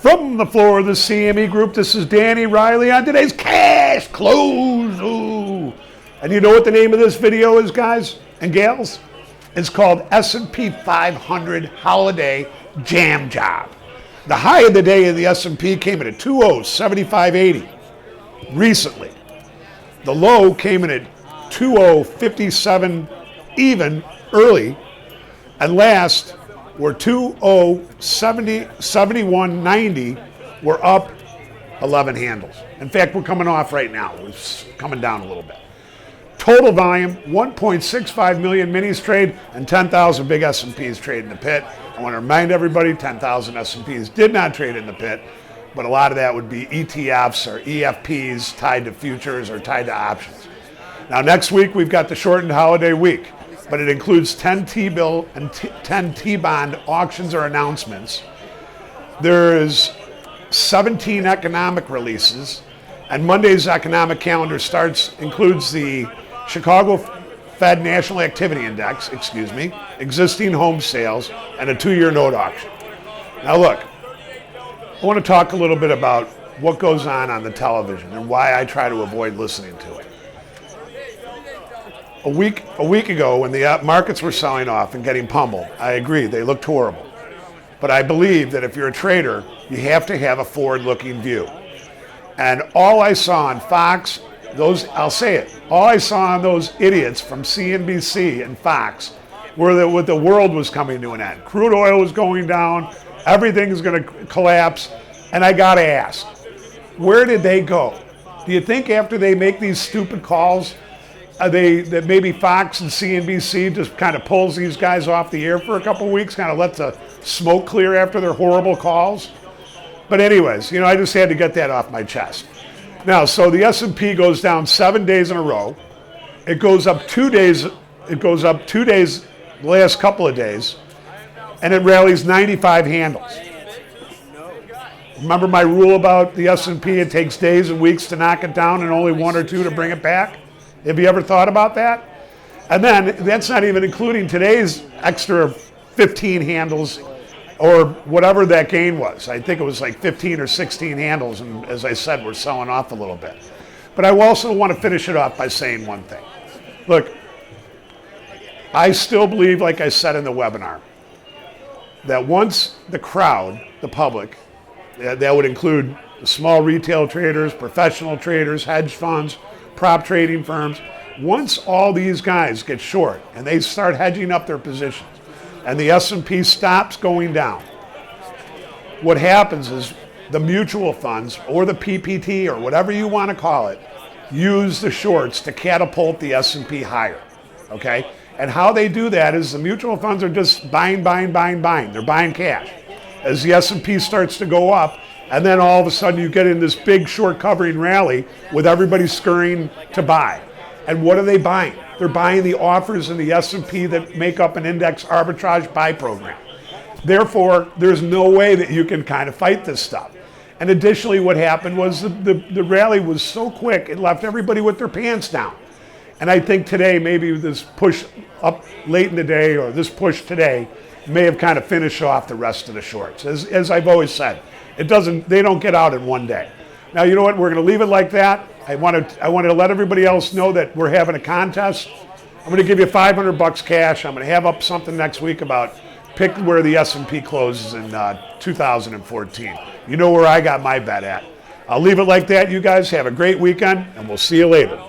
From the floor of the CME Group, this is Danny Riley on today's Cash Close. Ooh. And you know what the name of this video is, guys and gals? It's called S&P 500 Holiday Jam Job. The high of the day in the S&P came in at 2075.80 recently. The low came in at 2057 even early, and last were 2071.90. We're up 11 handles. In fact, we're coming off right now. We're coming down a little bit. Total volume, 1.65 million minis trade and 10,000 big S&Ps trade in the pit. I want to remind everybody 10,000 S&Ps did not trade in the pit, but a lot of that would be ETFs or EFPs tied to futures or tied to options. Now next week we've got the shortened holiday week, but it includes 10 T-bill and 10 T-bond auctions or announcements. There is 17 economic releases, and Monday's economic calendar includes the Chicago Fed National Activity Index, existing home sales, and a 2-year note auction. Now look, I want to talk a little bit about what goes on the television and why I try to avoid listening to it. A week ago, when the markets were selling off and getting pummeled, I agree, they looked horrible. But I believe that if you're a trader, you have to have a forward-looking view. And all I saw on Fox, all I saw on those idiots from CNBC and Fox were that the world was coming to an end. Crude oil was going down, everything is going to collapse, and I got to ask, where did they go? Do you think after they make these stupid calls, that maybe Fox and CNBC just kind of pulls these guys off the air for a couple weeks, kind of lets the smoke clear after their horrible calls? But anyways, I just had to get that off my chest. Now, so the S&P goes down 7 days in a row. It goes up 2 days. It goes up 2 days the last couple of days, and it rallies 95 handles. Remember my rule about the S&P? It takes days and weeks to knock it down and only 1 or 2 to bring it back. Have you ever thought about that? And then that's not even including today's extra 15 handles or whatever that gain was. I think it was like 15 or 16 handles, and as I said, we're selling off a little bit. But I also want to finish it off by saying one thing. Look, I still believe, like I said in the webinar, that once the crowd, the public, that would include the small retail traders, professional traders, hedge funds, prop trading firms, once all these guys get short and they start hedging up their positions and the S&P stops going down, what happens is the mutual funds or the PPT or whatever you want to call it use the shorts to catapult the S&P higher, okay? And how they do that is the mutual funds are just buying. They're buying cash. As the S&P starts to go up, and then all of a sudden you get in this big short covering rally with everybody scurrying to buy. And what are they buying? They're buying the offers in the S&P that make up an index arbitrage buy program. Therefore, there's no way that you can kind of fight this stuff. And additionally, what happened was the rally was so quick, it left everybody with their pants down. And I think today, maybe this push up late in the day or this push today may have kind of finished off the rest of the shorts. As I've always said, they don't get out in one day. Now, you know what? We're going to leave it like that. I wanted to let everybody else know that we're having a contest. I'm going to give you $500 cash. I'm going to have up something next week about pick where the S&P closes in 2014. You know where I got my bet at. I'll leave it like that. You guys have a great weekend, and we'll see you later.